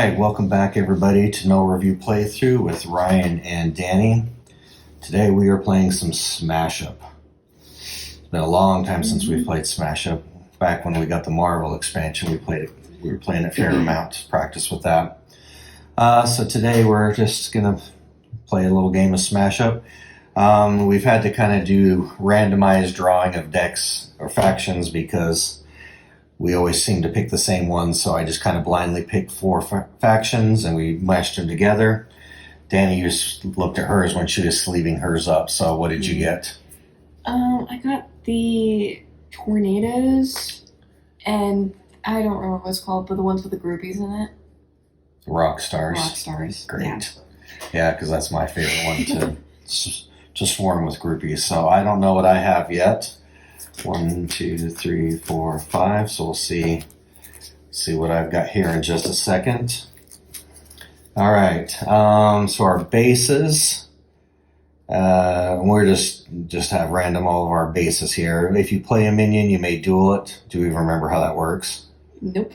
right, welcome back everybody to No Review Playthrough with Ryan and Danny. Today we are playing some Smash Up. It's been a long time since we've played Smash Up. Back when we got the Marvel expansion, we were playing a fair amount to practice with that. So today we're just gonna play a little game of Smash Up. We've had to kind of do randomized drawing of decks or factions because we always seem to pick the same ones, so I just kind of blindly picked four factions and we mashed them together. Danny just looked at hers when she was sleeving hers up, so what did you get? I got the Tornadoes, and I don't remember what it's called, but the ones with the groupies in it. Rock Stars. Rock Stars. Great. Yeah, because that's my favorite one to swarm with groupies. So I don't know what I have yet. 1, 2, 3, 4, 5. So we'll see what I've got here in just a second. All right. So our bases. We're just have random all of our bases here. If you play a minion, you may duel it. Do we remember how that works? Nope.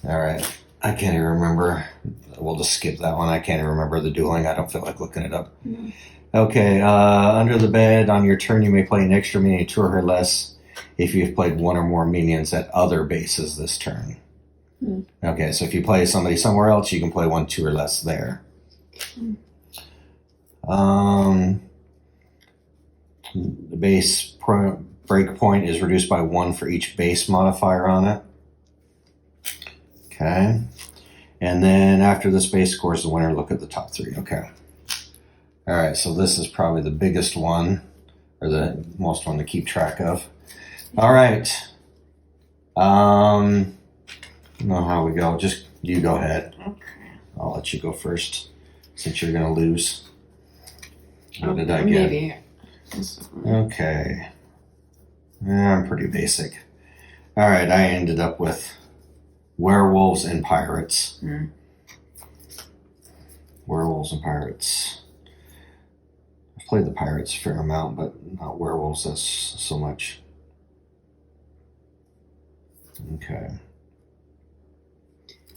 All right. I can't even remember. We'll just skip that one. I can't even remember the dueling. I don't feel like looking it up. No. Okay, under the bed, on your turn, you may play an extra minion, 2 or less, if you've played 1 or more minions at other bases this turn. Okay, so if you play somebody somewhere else, you can play 1, 2 or less there. The base break point is reduced by 1 for each base modifier on it. Okay, and then after this base scores the winner, look at the top 3. Okay. All right, so this is probably the biggest one, or the most one to keep track of. All right. I don't know how we go. Just you go ahead. Okay. I'll let you go first, since you're going to lose. What did I get? Maybe. Okay. I'm pretty basic. All right, I ended up with werewolves and pirates. Werewolves and pirates. I've played the pirates a fair amount, but not werewolves as so much. Okay.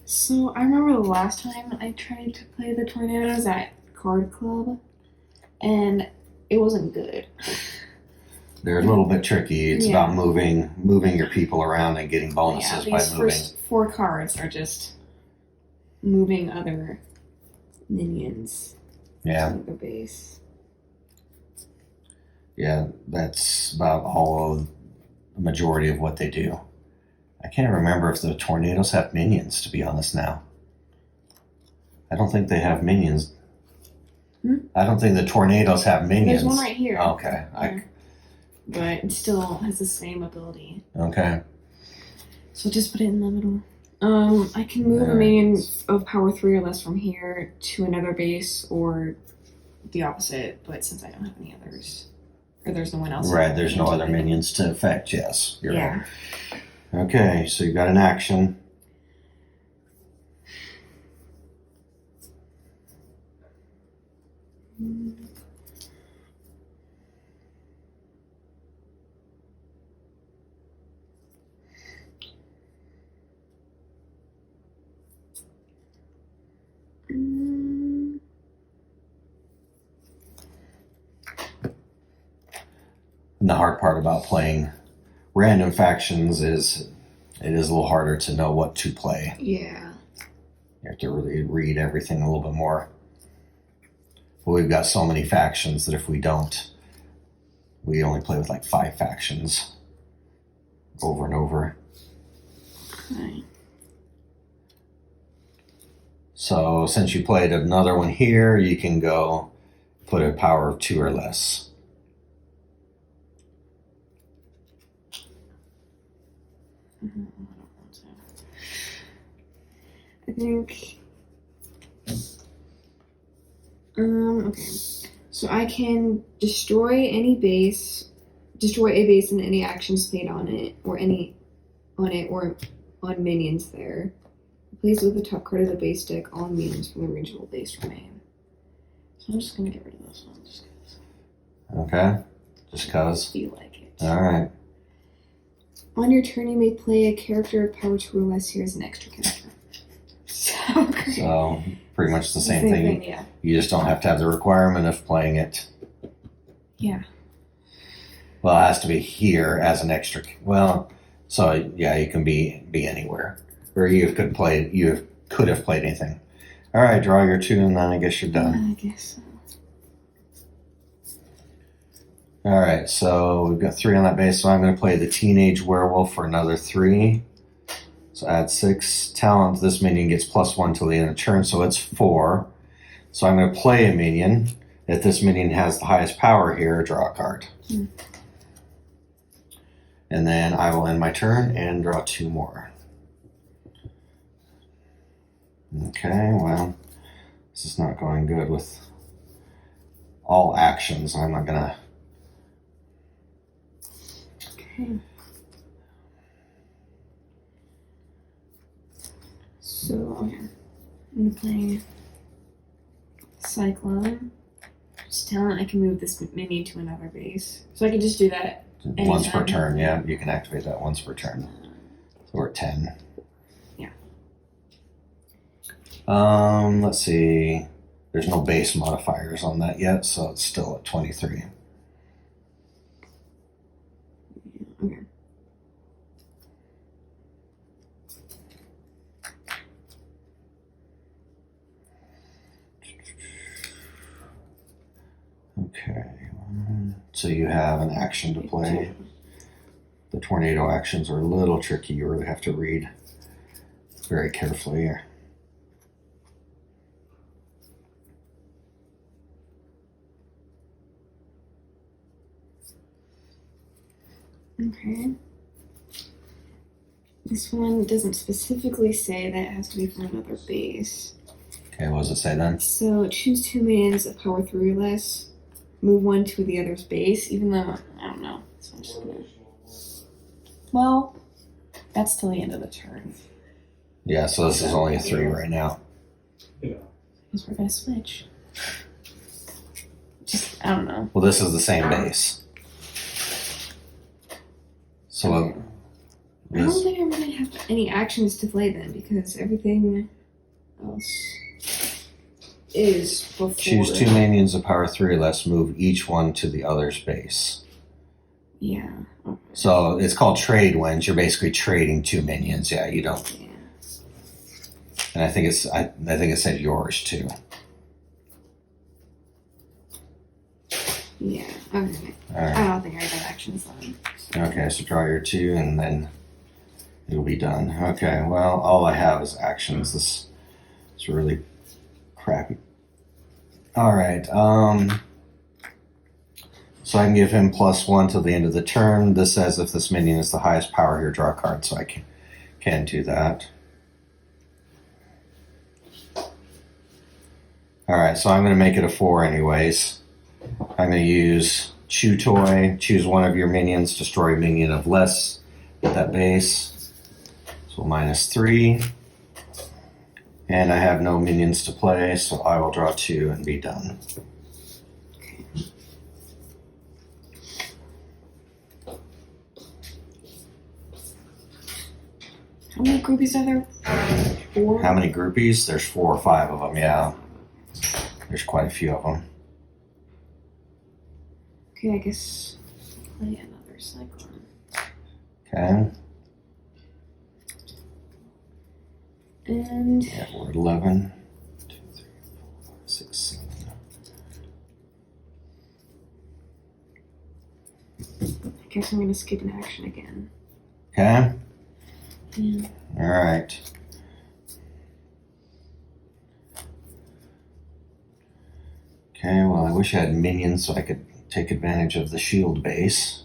So I remember the last time I tried to play the Tornadoes at Card Club, and it wasn't good. They're a little bit tricky. It's about moving your people around and getting bonuses by these moving. First 4 cards are just moving other minions to the base. Yeah, that's about all of the majority of what they do. I can't remember if the Tornadoes have minions, to be honest now. I don't think they have minions. I don't think the Tornadoes have minions. There's one right here. Okay. But it still has the same ability. Okay. So just put it in the middle. I can move a minion of power 3 or less from here to another base or the opposite, but since I don't have any others, or there's no one else. Right, there's no other minions to affect, yes. You're right. Okay, so you've got an action. And the hard part about playing random factions is it is a little harder to know what to play. Yeah. You have to really read everything a little bit more. But we've got so many factions that if we don't, we only play with like 5 factions over and over. Okay. So since you played another one here, you can go put a power of 2 or less. I think. Okay. So I can destroy a base and any actions played on it or on minions there. Replace with the top card of the base deck all minions from the original base remain. So I'm just gonna get rid of this one. Okay. Just cause. Feel like it. All right. On your turn, you may play a character of power 2 or less here as an extra character. So pretty much the same thing. Yeah. You just don't have to have the requirement of playing it. Yeah. Well, it has to be here as an extra. Well, so yeah, you can be anywhere, or you could have played anything. All right, draw your 2, and then I guess you're done. I guess so. All right, so we've got 3 on that base. So I'm going to play the teenage werewolf for another 3. So add 6 talent. This minion gets +1 till the end of the turn, so it's 4. So I'm going to play a minion. If this minion has the highest power here, draw a card. And then I will end my turn and draw 2 more. Okay, well, this is not going good with all actions. I'm not gonna. Okay. So I'm gonna play Cyclone. Just talent, I can move this minion to another base. So I can just do that Once per anytime. turn, yeah. You can activate that once per turn. So we're at 10. Yeah. Let's see. There's no base modifiers on that yet, so it's still at 23. Okay. Okay. So you have an action to play. The tornado actions are a little tricky. You really have to read very carefully here. Okay. This one doesn't specifically say that it has to be from another base. Okay, what does it say then? So choose 2 minions of power 3 or less. Move 1 to the other's base, even though, I don't know. So I'm just gonna... Well, that's till the end of the turn. Yeah, so this is only a 3 right now. Because we're gonna switch. Just, I don't know. Well, this is the same base. So I don't think I really have any actions to play then, because everything else is before. choose 2 minions of power 3 or less, move each one to the other's base. Yeah. Okay. So it's called trade wins. You're basically trading 2 minions. Yeah, you don't. Yeah. And I think it said yours too. Yeah. Okay. All right. I don't think I got actions then. Okay, so draw your 2 and then it'll be done. Okay, well, all I have is actions. This is really crappy. All right, so I can give him +1 till the end of the turn. This says if this minion is the highest power here, draw a card, so I can do that. All right, so I'm going to make it a 4 anyways. I'm going to use Chew Toy. Choose one of your minions. Destroy a minion of less at that base. So -3. And I have no minions to play, so I will draw 2 and be done. How many groupies are there? 4? How many groupies? There's 4 or 5 of them, yeah. There's quite a few of them. Okay, I guess I'll play another Cyclone. Okay. And Yeah, we're at 11. 2, 3, 4, 5, 6, 7. I guess I'm gonna skip an action again. Okay. Yeah. All right. Okay, well, I wish I had minions so I could take advantage of the shield base.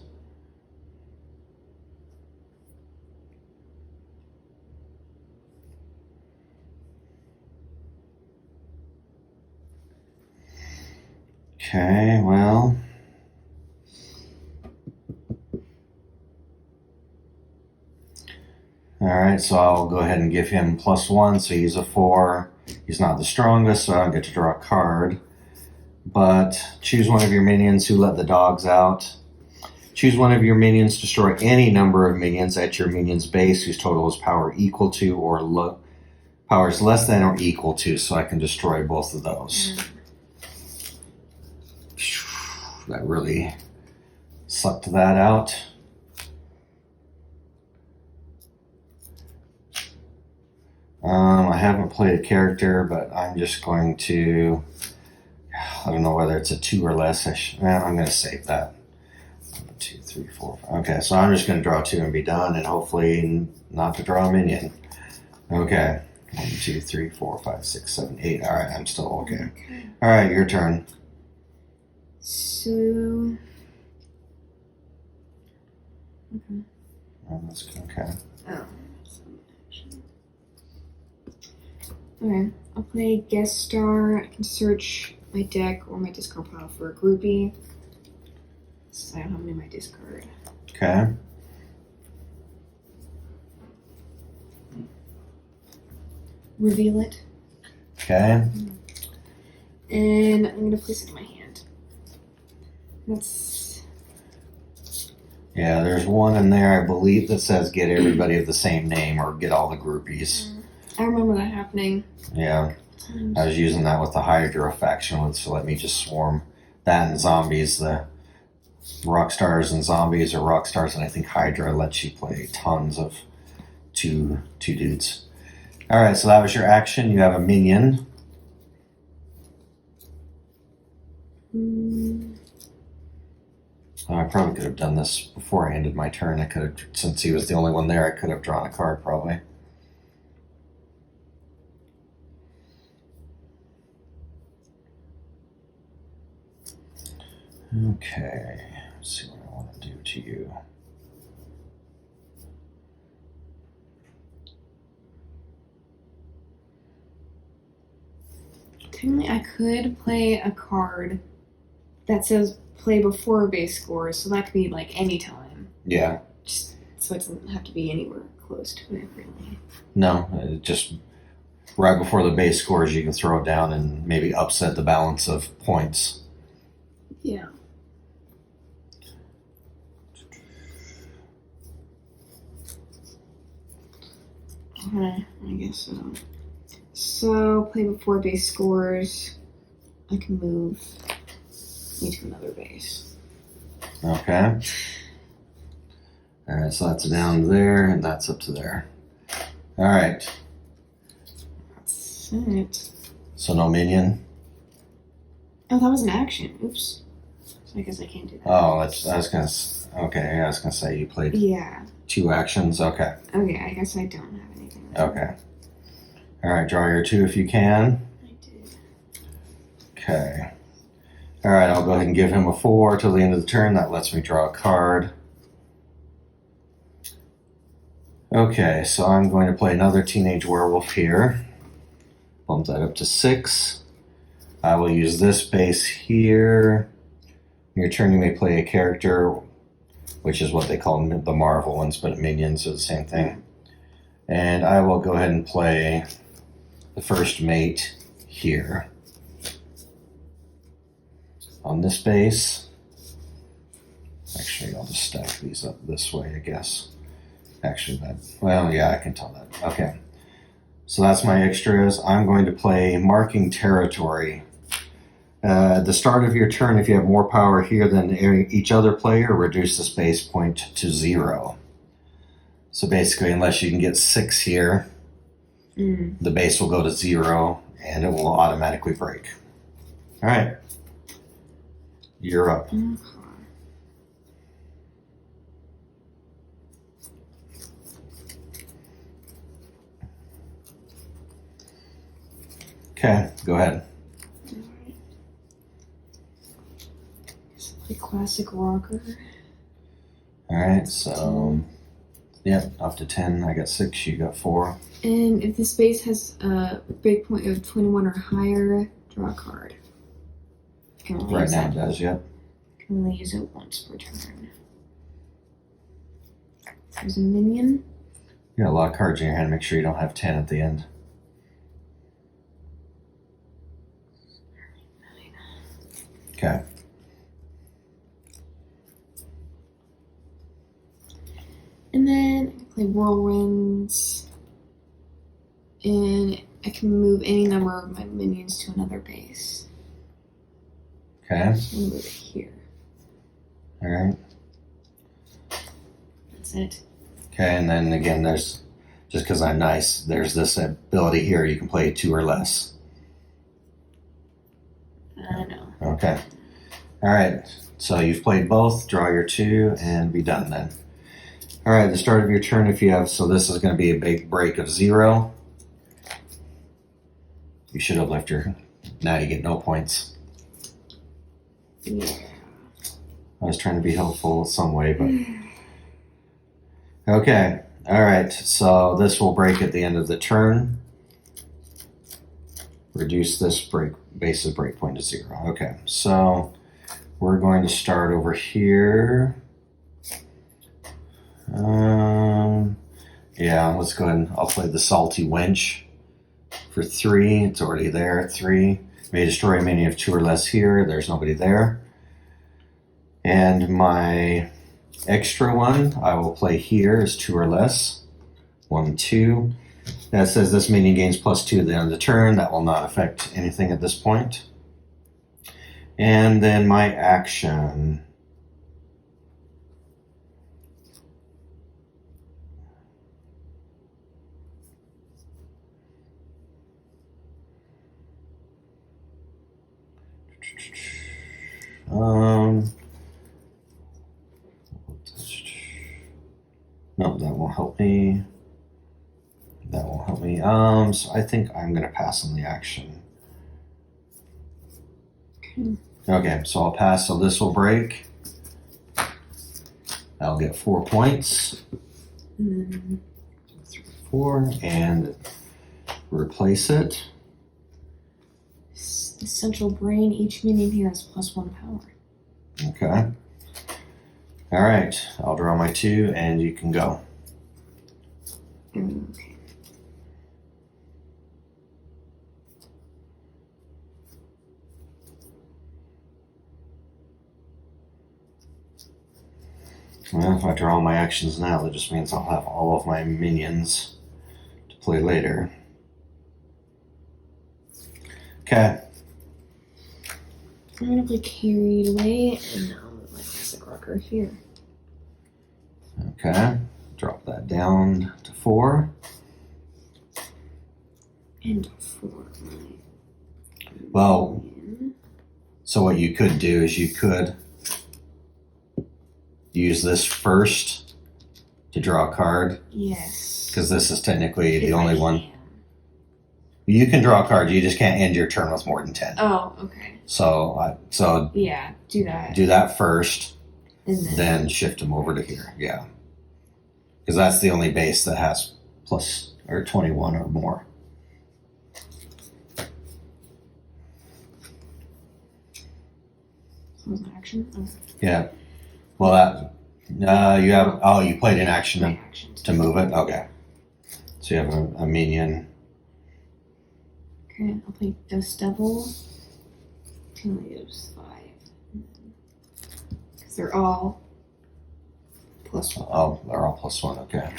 Okay, well. All right, so I'll go ahead and give him +1, so he's a 4. He's not the strongest, so I don't get to draw a card. But choose one of your minions who let the dogs out. Choose one of your minions, destroy any number of minions at your minion's base whose total is power equal to or Powers less than or equal to, so I can destroy both of those. That really sucked that out. I haven't played a character, but I'm just going to, I don't know whether it's a 2 or less. I'm going to save that. 1, 2, 3, 4, 5. Okay, so I'm just going to draw 2 and be done, and hopefully not to draw a minion. Okay. 1, 2, 3, 4, 5, 6, 7, 8. All right, I'm still okay. All right, your turn. So. Okay. Oh, that's okay. Oh. Okay, I'll play guest star. I can search my deck or my discard pile for a groupie. Since I don't have any in my discard. Okay. Reveal it. Okay. And I'm gonna place it in my hand. That's. Yeah, there's one in there, I believe, that says get everybody of the same name or get all the groupies. I remember that happening. Yeah. I was using that with the Hydra faction, which let me just swarm that and zombies. The rock stars and zombies, or rock stars, and I think Hydra lets you play tons of two dudes. All right, so that was your action. You have a minion. Oh, I probably could have done this before I ended my turn. I could have, since he was the only one there, I could have drawn a card probably. Okay, let's see what I want to do to you. Technically, I could play a card that says play before base score, so that could be like any time. Yeah. Just so it doesn't have to be anywhere close to it, really. No, just right before the base scores, you can throw it down and maybe upset the balance of points. Yeah. Okay, I guess so. So, play before base scores. I can move me to another base. Okay. All right, so that's down there, and that's up to there. All right. That's it. So no minion? Oh, that was an action. Oops. So I guess I can't do that. Oh, I was gonna. Okay, I was gonna say you played Yeah. 2 actions. Okay. Okay, I guess I don't have anything. Okay. All right, draw your 2 if you can. I did. Okay. All right, I'll go ahead and give him a 4 till the end of the turn. That lets me draw a card. Okay, so I'm going to play another teenage werewolf here. Bump that up to 6. I will use this base here. Your turn, you may play a character, which is what they call the Marvel ones, but minions are the same thing. And I will go ahead and play the first mate here. On this base. Actually, I'll just stack these up this way, I guess. Actually, yeah, I can tell that. Okay. So that's my extras. I'm going to play Marking Territory. At the start of your turn, if you have more power here than each other player, reduce the space point to 0. So basically, unless you can get 6 here, the base will go to 0 and it will automatically break. All right. You're up. Okay, go ahead. Play classic rocker. All right, so yeah, up to 10. I got 6. You got 4. And if this base has a break point of 21 or higher, draw a card. Right now it does. Yep. Can only use it once per turn. There's a minion. You got a lot of cards in your hand. Make sure you don't have 10 at the end. Okay. And then I can play Whirlwinds. And can move any number of my minions to another base. Okay. So I'm gonna move it here. All right. That's it. Okay, and then again, there's, just because I'm nice, there's this ability here. You can play 2 or less. I know. Okay. All right. So you've played both. Draw your 2 and be done then. All right. The start of your turn, if you have, so this is going to be a big break of 0. You should have left your. Now you get no points. Yeah. I was trying to be helpful some way, but. Okay. All right. So this will break at the end of the turn. Reduce this base's breakpoint to 0. Okay. So we're going to start over here. Yeah, let's go ahead and I'll play the Salty Wench for 3. It's already there at 3. May destroy a minion of 2 or less here. There's nobody there. And my extra one I will play here is 2 or less. 1, 2. That says this minion gains +2 at the end of the turn. That will not affect anything at this point. And then my action. No, that won't help me. That won't help me. So I think I'm gonna pass on the action. Okay, so I'll pass. So this will break. I'll get 4 points. 3, 4, and replace it. The central brain. Each minion here has +1 power. Okay. All right. I'll draw my 2, and you can go. Okay. Well, if I draw my actions now, that just means I'll have all of my minions to play later. Okay. I'm gonna play Carried Away, and I'll move my classic rocker here. Okay. Drop that down to 4. And 4. Well, so what you could do is you could use this first to draw a card. Yes. Because this is technically the If only I one. can. You can draw a card. You just can't end your turn with more than 10. Oh, okay. So Yeah, do that. do that first, And then shift them over to here. Yeah. Because that's the only base that has plus or 21 or more. That was an action? Okay. Yeah. Well, that you have. Oh, you played an action My action. to move it. Okay. So you have a minion. Okay, I'll play Dust Devil. 2 negatives 5. Because they're all +1. Oh, they're all +1. Okay.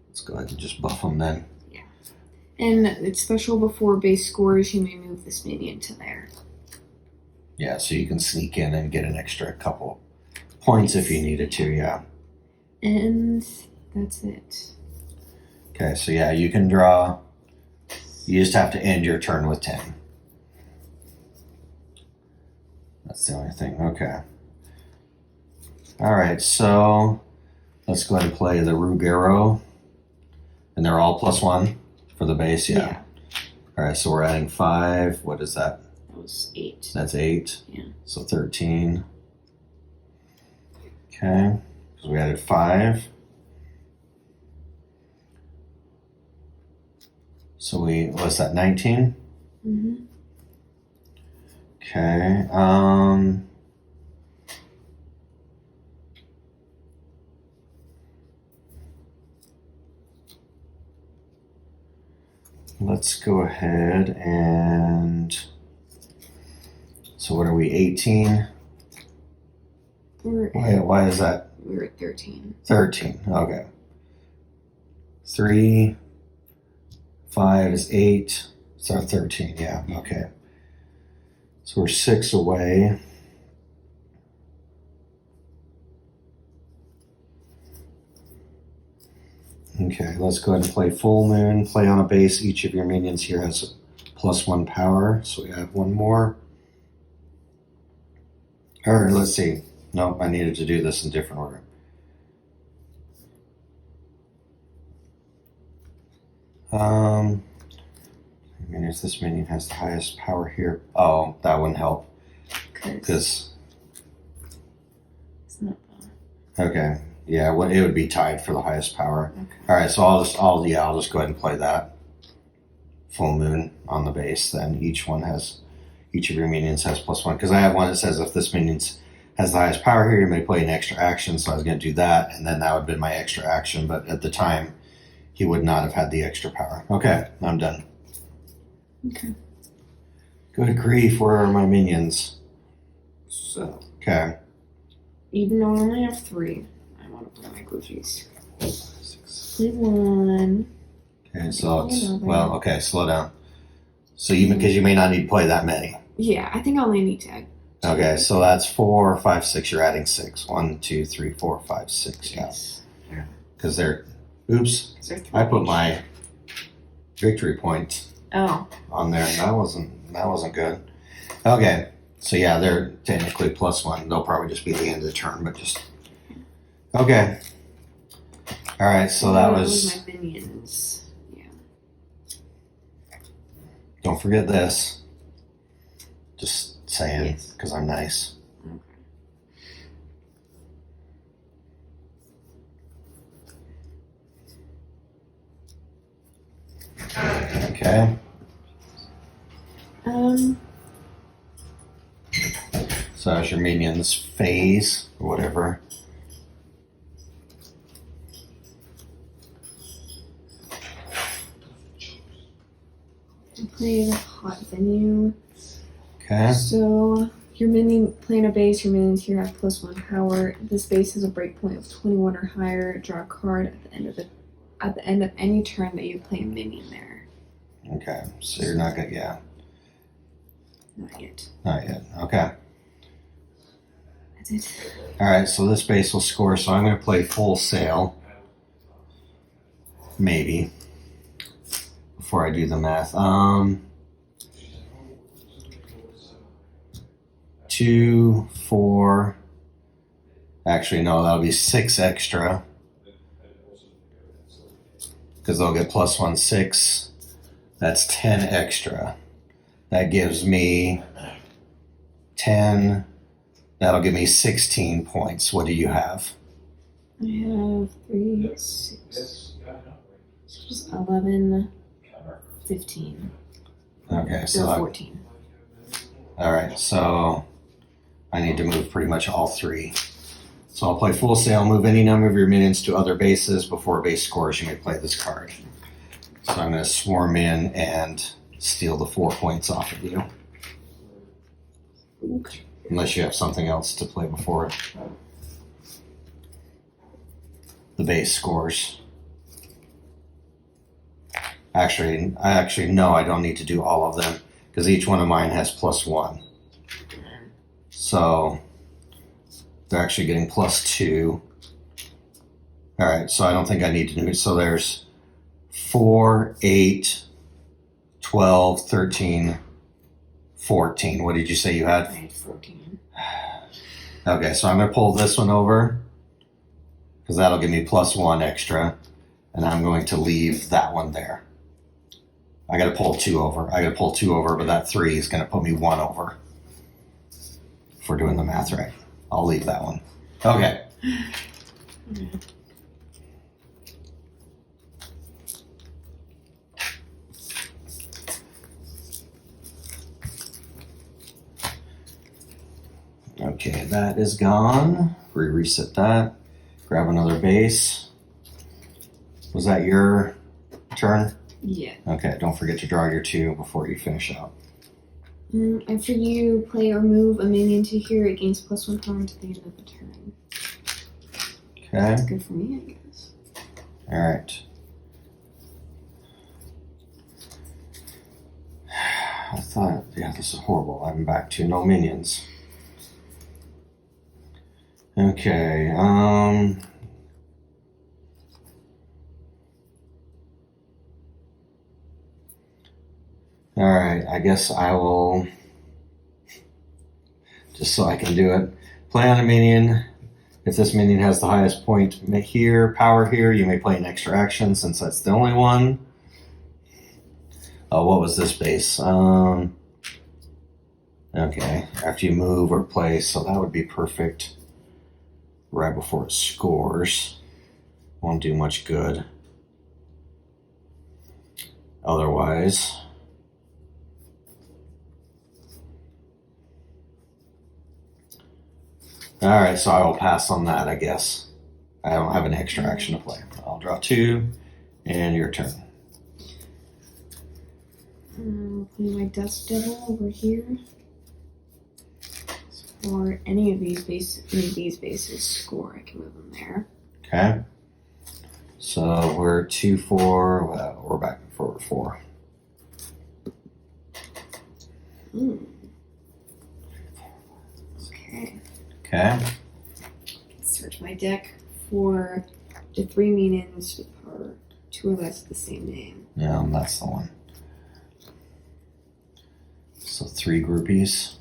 Let's go ahead and just buff them then. And it's special before base scores, you may move this minion to there. Yeah, so you can sneak in and get an extra couple points if you needed to. Yeah. And that's it. Okay, so yeah, you can draw. You just have to end your turn with 10. That's the only thing. Okay. All right, so let's go ahead and play the Rugero. And they're all +1 for the base, yeah. All right, so we're adding 5. What is that? That was 8. That's 8. Yeah. So 13. Okay, because we added 5. So what's that, 19? Mm-hmm. Okay, let's go ahead and, so what are we, 18? Why is that? We're at 13. 13, okay. 3, 5 is 8, It's our 13, yeah, okay. So we're 6 away. Okay, let's go ahead and play full moon. Play on a base. Each of your minions here has +1 power, so we have one more. Or let's see. Nope, I needed to do this in different order. I mean, if this minion has the highest power here, oh, that wouldn't help because. It's not. Okay, yeah, well, it would be tied for the highest power. Okay. All right, so I'll just go ahead and play that full moon on the base. Then each of your minions has +1 because I have one that says if this minion has the highest power here, you may play an extra action. So I was going to do that, and then that would have been my extra action. But at the time, he would not have had the extra power. Okay, I'm done. Okay. Good grief, where are my minions? So. Okay. Even though I only have 3, I want to play my goofies. Play 1. Okay, so it's well. Okay, slow down. So even because you may not need to play that many. Yeah, I think I only need to add. Okay, so that's 4, 5, 6. You're adding 6. 1, 2, 3, 4, 5, 6. Yes. Yeah. Because they're. Oops. They're 3 I put each. my victory point Oh. on there, and that wasn't good. Okay, so yeah, they're technically +1. They'll probably just be the end of the turn, but just okay. All right, so that was. my minions. Yeah. Don't forget this. Just saying, Yes. because I'm nice. Okay. So as your minions phase or whatever. I played Hot Venue. Okay. So your minion playing a base, your minions here have +1 power. This base has a breakpoint of 21 or higher. Draw a card at the end of any turn that you play a minion there. Okay. So you're not gonna Not yet. Not yet. Okay. That's it. All right. So this base will score. So I'm gonna play Full Sail. Maybe. Before I do the math. 2, 4. Actually, no, that'll be 6 extra. Because they'll get +1, 6. That's 10 extra. That gives me 10. That'll give me 16 points. What do you have? I have 3, 6, 11, 15. Okay, So so 14. all right, so I need to move pretty much all 3. So I'll play Full Sail. Move any number of your minions to other bases. Before a base scores, you may play this card. So I'm going to swarm in and steal the 4 points off of you. Okay. Unless you have something else to play before the base scores. Actually, no, I don't need to do all of them because each one of mine has +1. So they're actually getting +2. All right, so I don't think I need to do it. So there's 4, 8, 12, 13, 14. What did you say you had? I had 14. Okay, so I'm going to pull this one over because that'll give me +1 extra, and I'm going to leave that one there. I got to pull 2 over. But that 3 is going to put me 1 over. If we're doing the math right, I'll leave that one. Okay. Okay, that is gone. Reset that. Grab another base. Was that your turn? Yeah. Okay, don't forget to draw your 2 before you finish out. After you play or move a minion to here, it gains +1 power to the end of the turn. Okay. That's good for me, I guess. All right. I thought, yeah, this is horrible. I'm back to no minions. Okay, alright, I guess I will, just so I can do it, play on a minion. If this minion has the highest point here, power here, you may play an extra action since that's the only one. Oh, what was this base? Okay, after you move or play, so that would be perfect right before it scores. Won't do much good otherwise. Alright, so I will pass on that, I guess. I don't have an extra action to play. I'll draw 2, and your turn. Put my Dust Devil over here. Or any of these bases score, I can move them there. Okay. So we're 2-4. Well, we're back and forward 4. Okay. Okay. Search my deck for the 3 minions with power 2 or less of the same name. Yeah, that's the one. So 3 groupies.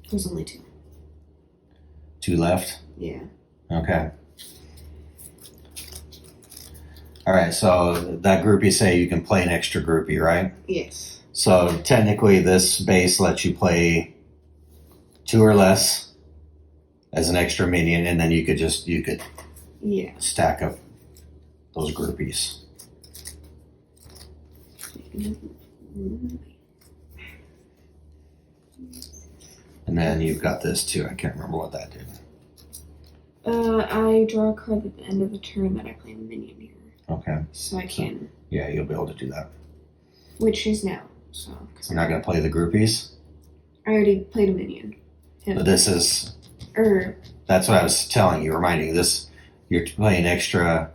There's only 2. 2 left? Yeah. Okay. Alright, so that groupie say you can play an extra groupie, right? Yes. So technically this base lets you play 2 or less as an extra minion, and then you could Yeah. stack up those groupies. And then you've got this too. I can't remember what that did. I draw a card at the end of the turn that I play a minion here. Okay. So I can. Yeah, you'll be able to do that. Which is now. So. You're not going to play the groupies? I already played a minion. But this is. Or. That's what I was telling you, reminding you. This, you're playing extra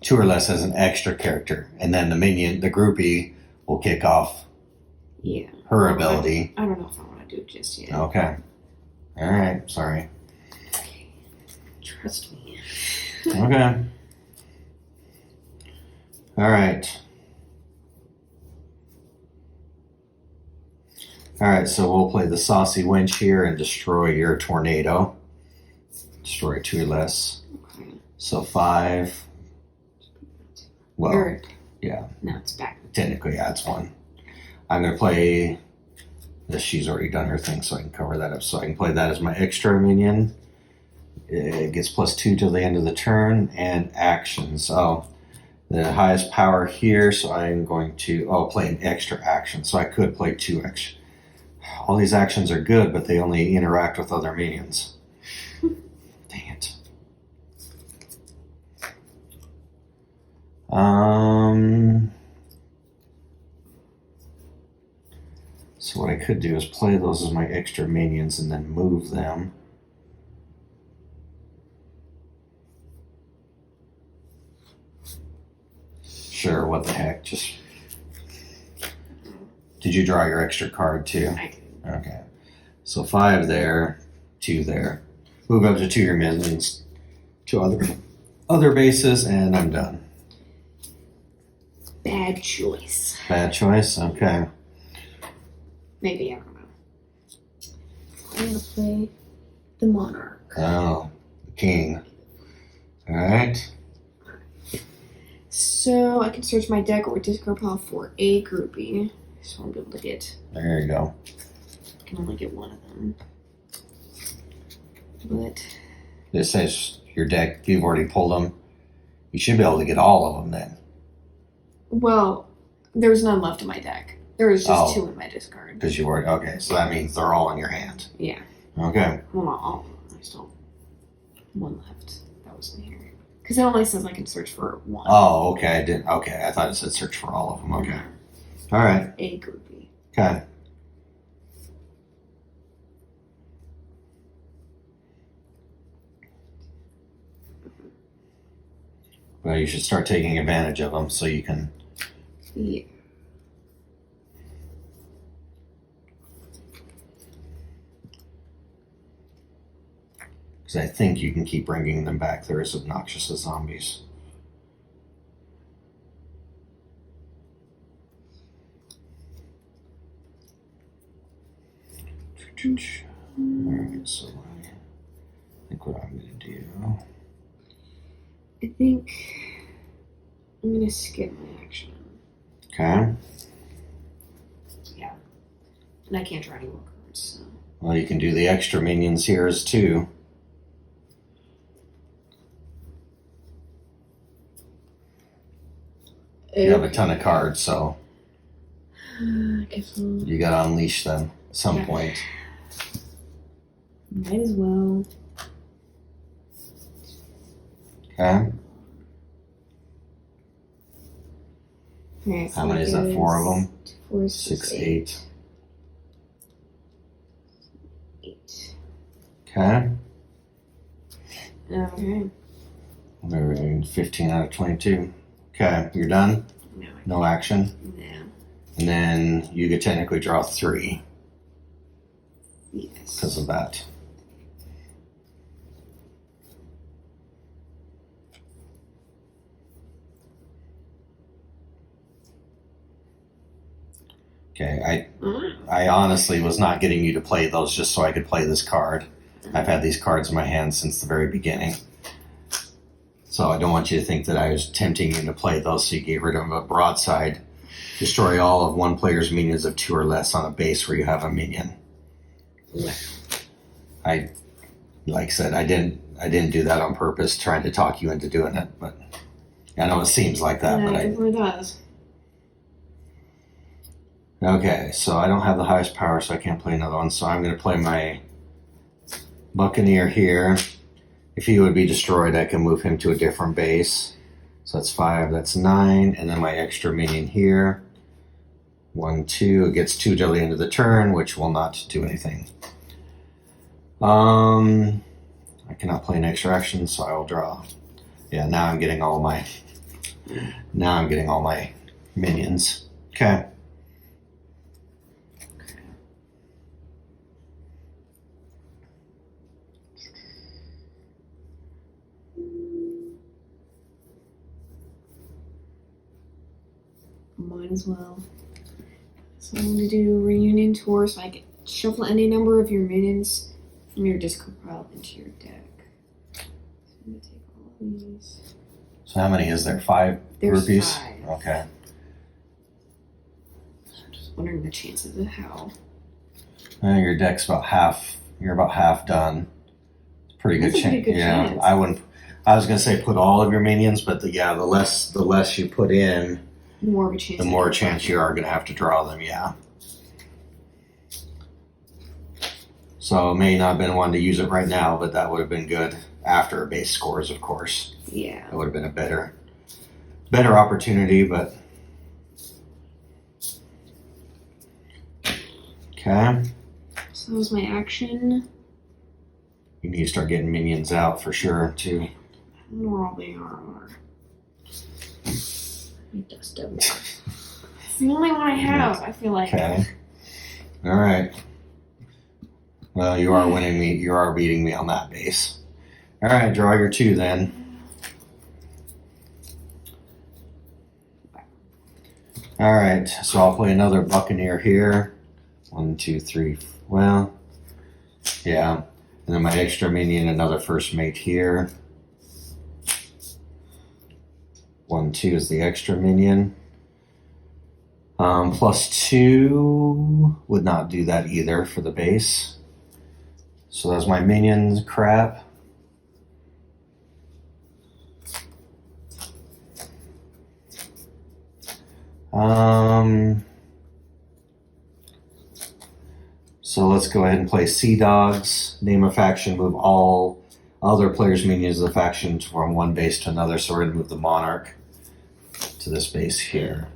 2 or less as an extra character. And then the minion, the groupie, will kick off her ability. I don't know if I want to do it just yet. Okay. Alright, sorry. Trust me. Okay. Alright. Alright, so we'll play the Saucy Wench here and destroy your tornado. Destroy 2 or less. Okay. So 5. Well, yeah. No, it's back. Technically, yeah, it's 1. I'm going to play this. She's already done her thing, so I can cover that up. So I can play that as my extra minion. It gets +2 till the end of the turn. And actions. Oh, the highest power here, so I'm going to play an extra action. So I could play 2 extra. All these actions are good, but they only interact with other minions. Dang it. So what I could do is play those as my extra minions and then move them. Sure, what the heck, just... Did you draw your extra card too? I did. Okay. So 5 there, 2 there. Move up to 2 your minions to other bases, and I'm done. Bad choice. Bad choice? Okay. Maybe, I don't know. I'm going to play the Monarch. Oh, the king. Alright. So I can search my deck or discard pile for a groupie. So I'll be able to get. There you go. I can only get one of them. But. It says your deck, if you've already pulled them, you should be able to get all of them then. Well, there was none left in my deck. There was just 2 in my discard. Because you already, okay, so that means they're all in your hand. Yeah. Okay. Well, not all of them. I still have 1 left. That was in here. Because it only says I can search for 1. Oh, okay. I didn't. Okay, I thought it said search for all of them. Okay. All right. A groupie. Okay. Well, you should start taking advantage of them so you can. Yeah. Because I think you can keep bringing them back. They're as obnoxious as zombies. Alright, so I think what I'm going to do. I think I'm gonna skip my action. Okay. Yeah. And I can't draw any more cards, so. Well, you can do the extra minions here as too. You have a ton of cards, so you gotta unleash them at some point. Might as well. Okay. Okay, so How many is that? 4 of them? 4, 6, 8. 8. Okay. Okay. We're in 15 out of 22. Okay, you're done? No. No action? No. And then you could technically draw 3 Yes. because of that. Okay, I honestly was not getting you to play those just so I could play this card. I've had these cards in my hand since the very beginning. So I don't want you to think that I was tempting you to play those so you get rid of a broadside. Destroy all of one player's minions of 2 or less on a base where you have a minion. Yeah. Like I said, I didn't do that on purpose, trying to talk you into doing it, but I know it seems like that, but it definitely does. Okay, so I don't have the highest power, so I can't play another one. So I'm going to play my Buccaneer here. If he would be destroyed, I can move him to a different base. So that's 5, that's 9. And then my extra minion here. 1, 2. It gets 2 till the end of the turn, which will not do anything. I cannot play an extra action, so I will draw. Yeah, now I'm getting all my minions. Okay. Might as well. So I'm gonna do reunion tour so I can shuffle any number of your minions from your discard pile into your deck. So I'm gonna take all of these. So how many is there? 5 There's rupees? 5. Okay. I'm just wondering the chances of how. Your deck's about half. You're about half done. It's a pretty That's good a pretty chance. good Yeah, chance. I wouldn't. I was gonna say put all of your minions, but the less you put in, More of a chance. the more chance you are gonna have to draw them. Yeah. So it may not have been one to use it right now, but that would have been good after base scores, of course. Yeah. It would have been a better opportunity, but okay. So that was my action. You need to start getting minions out for sure too. I don't know where all they are. Let me dust them. It's the only one I have, I feel like. Okay. All right. Well, you are winning me. You are beating me on that base. All right, draw your 2 then. All right, so I'll play another Buccaneer here. 1, 2, 3. Well, yeah. And then my extra minion, another first mate here. 1, 2 is the extra minion. +2 would not do that either for the base. So that's my minions crap. So let's go ahead and play Sea Dogs. Name a faction, move all other players' minions of the faction from one base to another. So we're going to move the Monarch to this base here.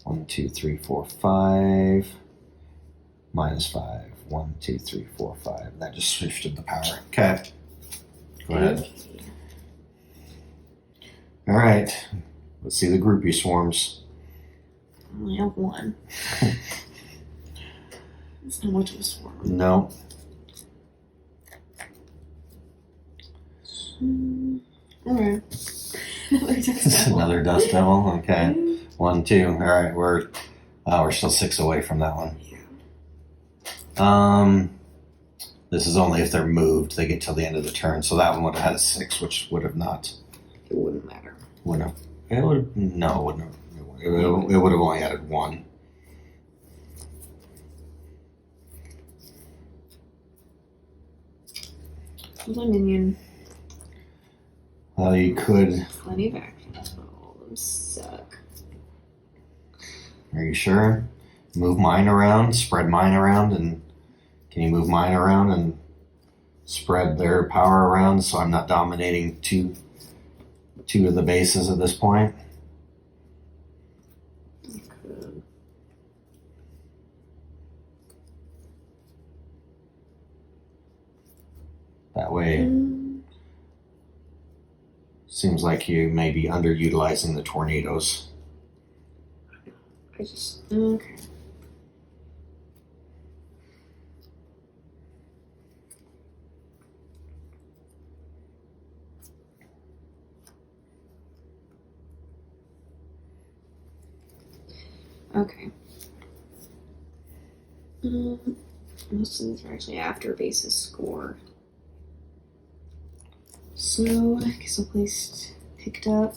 1, 2, 3, 4, 5. -5. 1, 2, 3, 4, 5. That just shifted the power. Okay. Go ahead. All right. Let's see the groupie swarms. I only have 1. It's not much of a swarm. No. Alright. Another dust devil. Another dust devil. Okay. 1, 2. All right, we're still 6 away from that one. Yeah. This is only if they're moved. They get till the end of the turn. So that one would have had a 6, which would have not. It wouldn't matter. Wouldn't have. It would. No, it wouldn't have. It would have only added 1. Well, minion. Well, you could. Plenty of actions, but all of them suck. Are you sure? Move mine around. Spread mine around, and can you move mine around and spread their power around so I'm not dominating two of the bases at this point? You could. That way, seems like you may be underutilizing the tornadoes. Okay. Okay. Most of these are actually after base's score. So I guess I'll place picked up.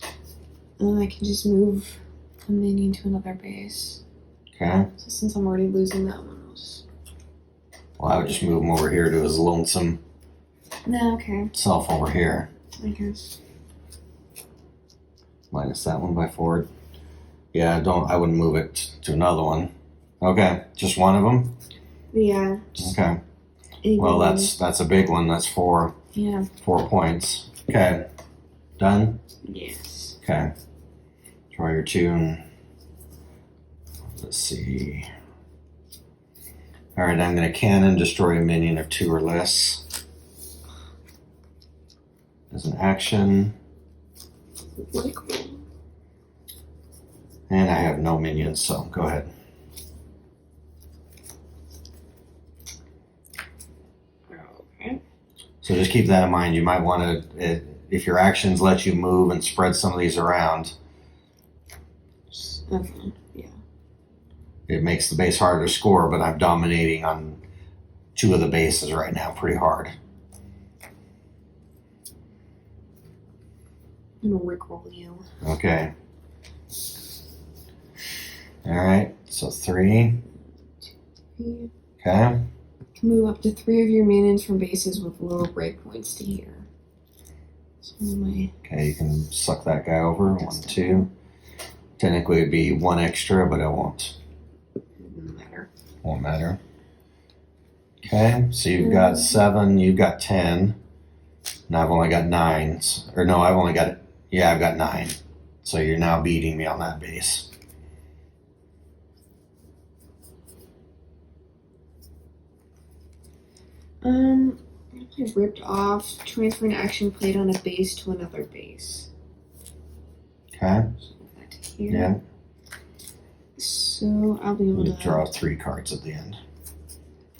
I can just move a minion to another base. Okay. So since I'm already losing that one, I'll just. Well, I would just move him over here to his lonesome No, okay. self over here. I guess. Minus that one by forward. Yeah, I wouldn't move it to another one. Okay, just one of them? Yeah. Okay. Well, that's a big one. That's 4 Yeah. 4 points. Okay. Done? Yes. Okay. Draw your 2 and let's see. Alright, I'm gonna cannon, destroy a minion of 2 or less. As an action. And I have no minions, so go ahead. Okay. So just keep that in mind. You might want to, if your actions let you move and spread some of these around, Okay. Yeah. it makes the base harder to score, but I'm dominating on 2 of the bases right now pretty hard. I'm gonna rickroll you. Okay. Alright, so 3. You Okay. can move up to 3 of your minions from bases with low breakpoints to here. So my Okay, you can suck that guy over. 1, 2. Technically it'd be 1 extra, but it won't. doesn't matter. Won't matter. Okay, so you've got 7, you've got 10. And I've only got 9. Or no, I've got 9. So you're now beating me on that base. I ripped off transfer an action played on a base to another base. Okay. So move that to here. Yeah. So I'll be able You to draw 3 cards at the end.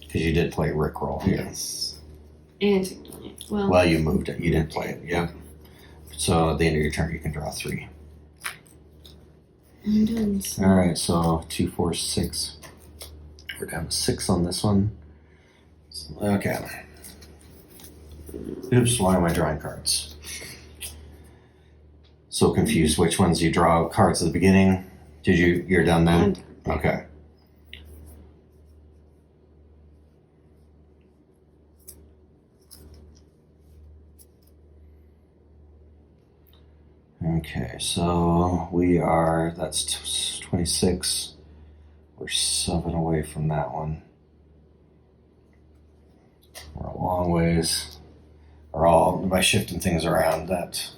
Because you did play Rickroll here. Yes. And Signal. Well, Well, you moved it. You didn't play it. Yeah. So at the end of your turn, you can draw 3. I'm done. So. Alright, so 2, 4, 6. We're down to 6 on this one. Okay. Oops, why am I drawing cards? So confused. Which ones you draw cards at the beginning? You're done then? I'm done. Okay. Okay, so that's 26. We're 7 away from that one. We're a long ways. By shifting things around, that.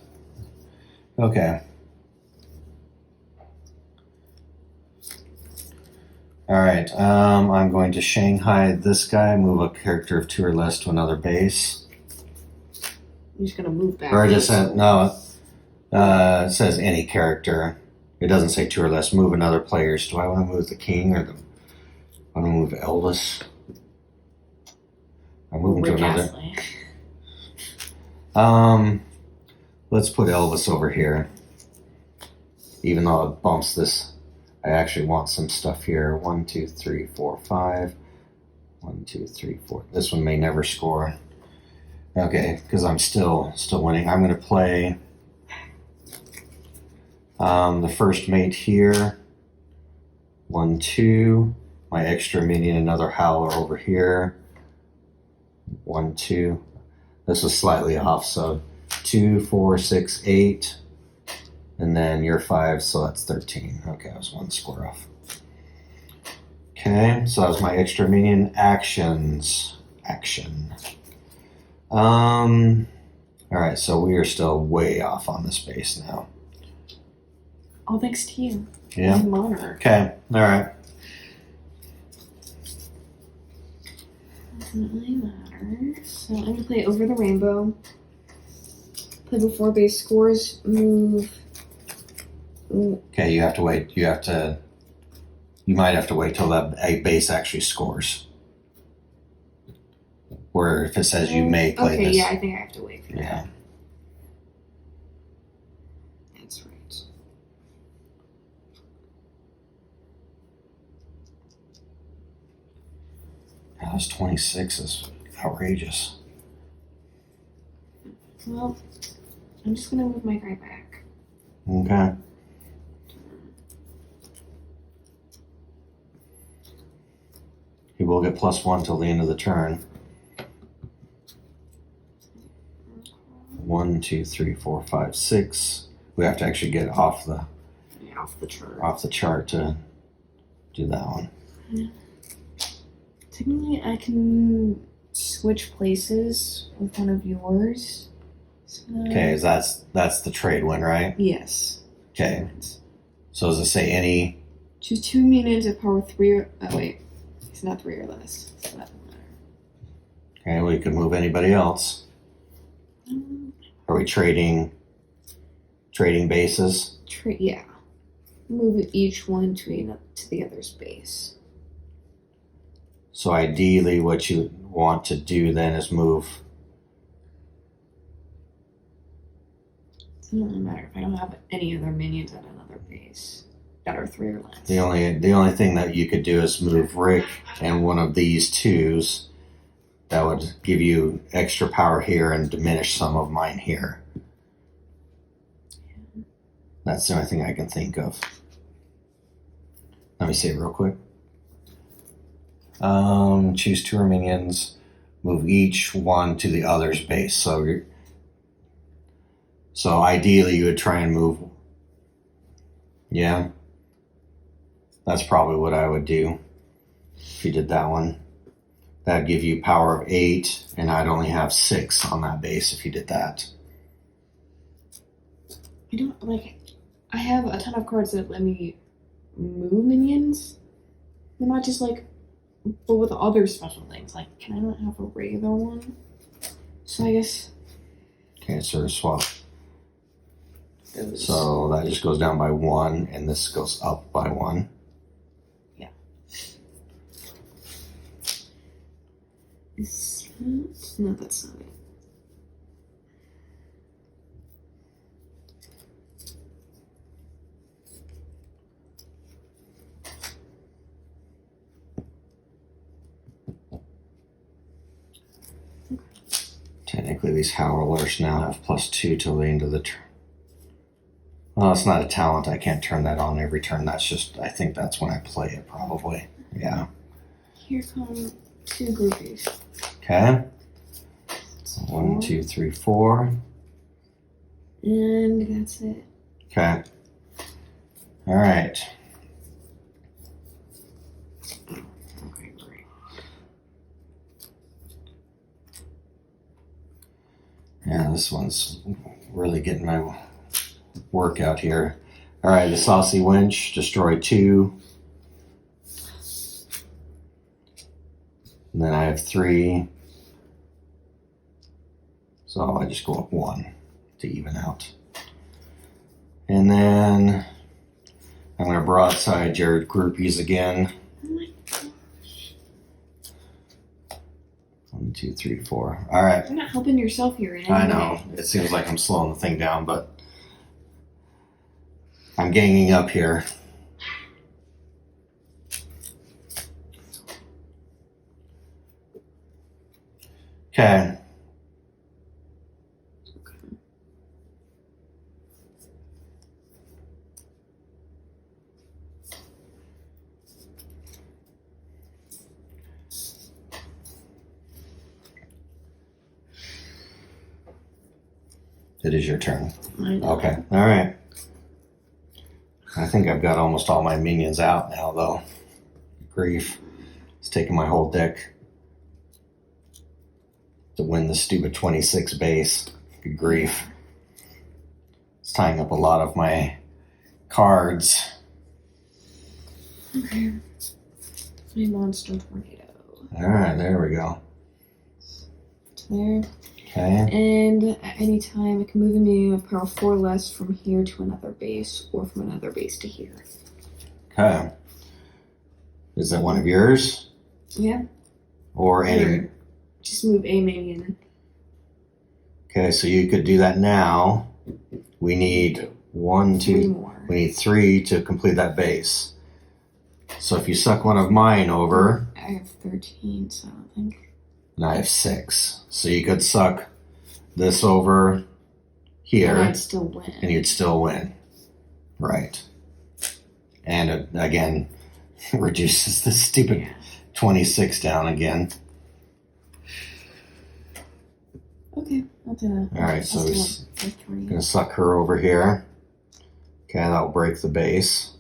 Okay. Alright, I'm going to Shanghai this guy, move a character of 2 or less to another base. I'm just gonna move back. Or it just said, no, it says any character. It doesn't say 2 or less. Move another players. Do I want to move the king or I want to move Elvis? I'm moving to Rick another. Astley. Let's put Elvis over here. Even though it bumps this, I actually want some stuff here. 1, 2, 3, 4, 5. 1, 2, 3, 4. This one may never score. Okay, because I'm still winning. I'm going to play the first mate here. 1, 2. My extra minion, another howler over here. 1, 2. This was slightly off, so 2, 4, 6, 8. And then you're 5, so that's 13. Okay, I was 1 square off. Okay, so that was my extra minion. Actions. Action. Alright, so we are still way off on this base now. All thanks to you. Yeah. Monarch. Okay, alright. Doesn't really matter. So I'm gonna play Over the Rainbow. Play before base scores. Move. Okay, you have to wait. You might have to wait till that a base actually scores. Or if it says you may play okay, this. yeah, I think I have to wait for that. Yeah. That's right. That was 26 is outrageous. Well, I'm just gonna move my guy back. Okay. He will get +1 till the end of the turn. 1, 2, 3, 4, 5, 6. We have to actually get off the Off the chart. to do that one. Yeah. Technically, I can switch places with one of yours. So, Okay, that's the trade win, right? yes. Okay. So does it say any? Choose 2 minions at power 3 or... Oh, wait. It's not 3 or less. So that doesn't matter. Okay, we could move anybody else. Are we trading bases? Yeah. Move each one to the other's base. So ideally what you want to do then is move. It doesn't really matter if I don't have any other minions at another base that are 3 or less. The only thing that you could do is move Rick and one of these twos. That would give you extra power here and diminish some of mine here. That's the only thing I can think of. Let me see it real quick. Choose 2 minions. Move each one to the other's base. So ideally you would try and move. Yeah. That's probably what I would do if you did that one. That'd give you power of 8, and I'd only have 6 on that base if you did that. I have a ton of cards that let me move minions. They're not just but with other special things. Can I not have a regular one? So I guess. Okay, so swap. Those. So that just goes down by 1, and this goes up by 1. Yeah. Is that... No, that's not it. Technically, these howlers now have +2 till the end of the turn. Well, it's not a talent. I can't turn that on every turn. That's just, I think that's when I play it, probably. Yeah. Here come 2 groupies. Okay. So 1, 2, 3, 4. And that's it. Okay. All right. Okay, great. Yeah, this one's really getting my work out here. All right, the Saucy Winch, destroy 2. And then I have 3. So I just go up 1 to even out. And then I'm going to broadside your groupies again. Oh my gosh. 1, 2, 3, 4. All right. You're not helping yourself here. In any I know. way. It seems like I'm slowing the thing down, but I'm ganging up here. Okay. It is your turn. Okay. All right. I think I've got almost all my minions out now, though. Grief. It's taking my whole deck to win the stupid 26 base. Good grief. It's tying up a lot of my cards. Okay. My monster tornado. All right, there we go. There. Okay. And at any time, it can move a minion of power 4 or less from here to another base, or from another base to here. Okay. Is that one of yours? Yeah. Or any? Just move a minion. Okay, so you could do that now. We need 1, 2. 3 more. We need 3 to complete that base. So if you suck one of mine over, I have 13, so I don't think. and I have 6. So you could suck this over here, And I'd still win. and you'd still win. Right. And it, again, reduces the stupid 26 down again. Okay, I'll do that. All right, so I'll we're do it for 3. gonna suck her over here. Okay, that'll break the base.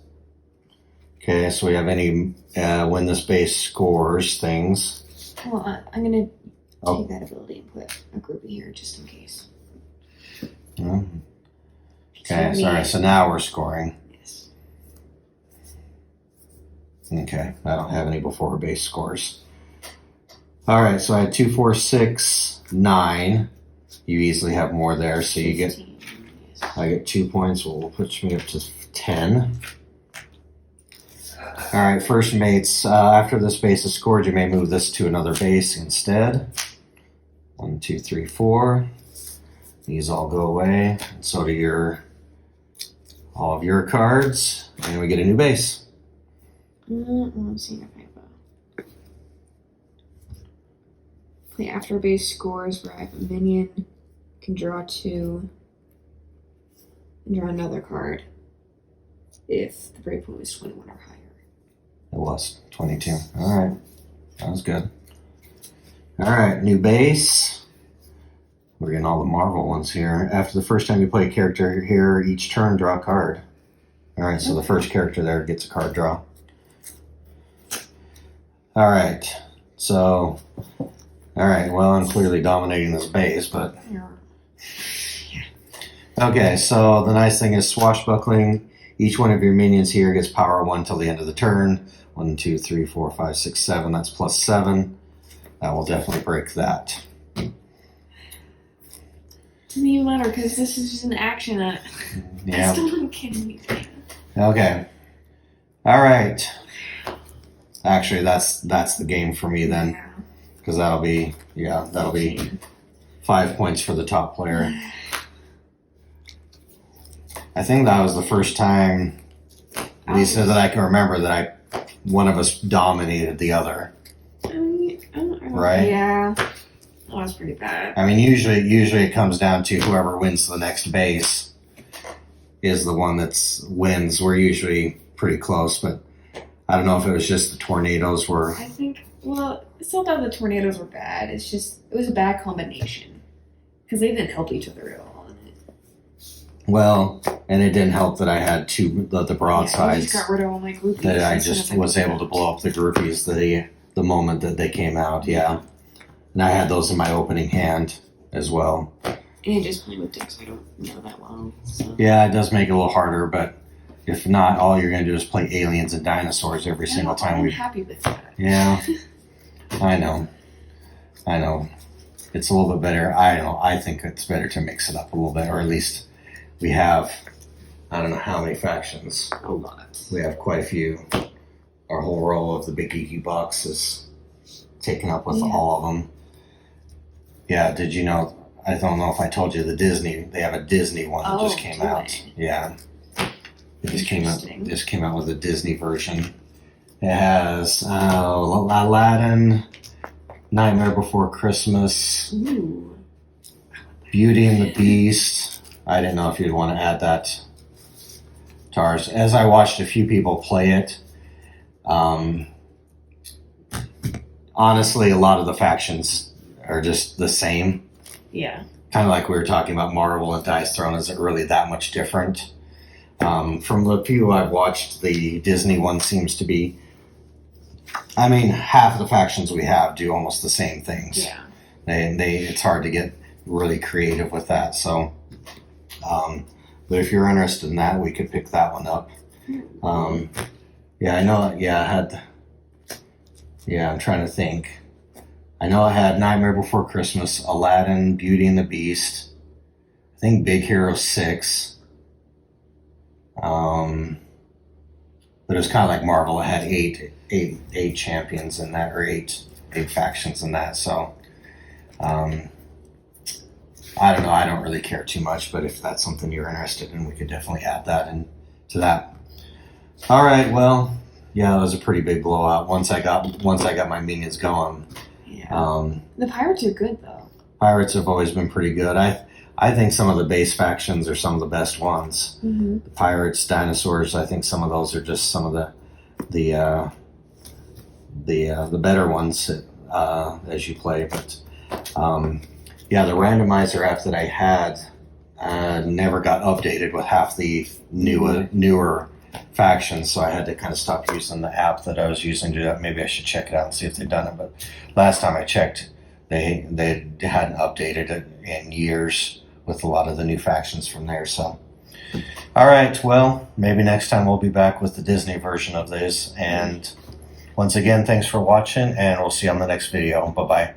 Okay, so we have any when this base scores things. Well, I'm gonna Oh. take that ability and put a groupie here just in case. Okay, So sorry. So now we're scoring. Yes. Okay, I don't have any before base scores. All right, so I had 2, 4, 6, 9. You easily have more there, so you get. 15, yes. I get 2 points, will push me up to 10. All right, first mates. After this base is scored, you may move this to another base instead. 1, 2, 3, 4. These all go away, and so do all of your cards, and we get a new base. I'm seeing if I have a. Play after base scores where I have a minion, can draw 2, and draw another card if the breakpoint is 21 or higher. It was 22. All right, that was good. All right, new base. We're getting all the Marvel ones here. After the first time you play a character here, each turn draw a card. All right, so the first character there gets a card draw. All right, so, all right, well, I'm clearly dominating this base, but. Okay, so the nice thing is swashbuckling. Each one of your minions here gets power 1 till the end of the turn. 1, 2, 3, 4, 5, 6, 7. That's +7. That will definitely break that. Doesn't even matter because this is just an action. I Yeah. still don't get anything. Okay. All right. Actually, that's the game for me then, Yeah. because that'll be 5 points for the top player. I think that was the first time, at least that I can remember, that one of us dominated the other. I don't Right? Yeah. That was pretty bad. I mean, usually it comes down to whoever wins the next base is the one that wins. We're usually pretty close, but I don't know if it was just the tornadoes were. I think, well, it's not that the tornadoes were bad. It's just, it was a bad combination. Because they didn't help each other at all. Well, and it didn't help that I had the I broadsides just got rid of all my groupies. that I as soon just as was able to blow up the groupies the moment that they came out. Yeah, and I had those in my opening hand as well. And just playing with decks I don't know that well. So. Yeah, it does make it a little harder, but if not, all you're going to do is play aliens and dinosaurs every single time I'm happy with that. Yeah, I know. It's a little bit better. I think it's better to mix it up a little bit, or at least we have, I don't know how many factions. A lot. We have quite a few. Our whole row of the Big Geeky box is taken up with all of them. Yeah, did you know? I don't know if I told you they have a Disney one that just came do out. they? Yeah. It Interesting. just came out with a Disney version. It has Aladdin, Nightmare Before Christmas, Ooh. Beauty and the Beast. I didn't know if you'd want to add that to ours. As I watched a few people play it, honestly, a lot of the factions are just the same. Yeah. Kind of like we were talking about Marvel and Dice Throne isn't really that much different. From the few I've watched, the Disney one seems to be. I mean, half of the factions we have do almost the same things. Yeah. It's hard to get really creative with that. So, but if you're interested in that, we could pick that one up. Yeah, I know. Yeah, I had. Yeah, I'm trying to think. I know I had Nightmare Before Christmas, Aladdin, Beauty and the Beast. I think Big Hero 6. But it was kind of like Marvel. It had eight champions in that, or eight factions in that. So, I don't know. I don't really care too much, but if that's something you're interested in, we could definitely add that into that. All right. Well, yeah, it was a pretty big blowout. Once I got my minions going. Yeah. The pirates are good though. Pirates have always been pretty good. I think some of the base factions are some of the best ones. Mm-hmm. The pirates, dinosaurs. I think some of those are just some of the better ones as you play. But yeah, the randomizer app that I had never got updated with half the newer factions, so I had to kind of stop using the app that I was using to do that. Maybe I should check it out and see if they've done it. But last time I checked, they hadn't updated it in years with a lot of the new factions from there. So, all right, well, maybe next time we'll be back with the Disney version of this. And once again, thanks for watching, and we'll see you on the next video. Bye-bye.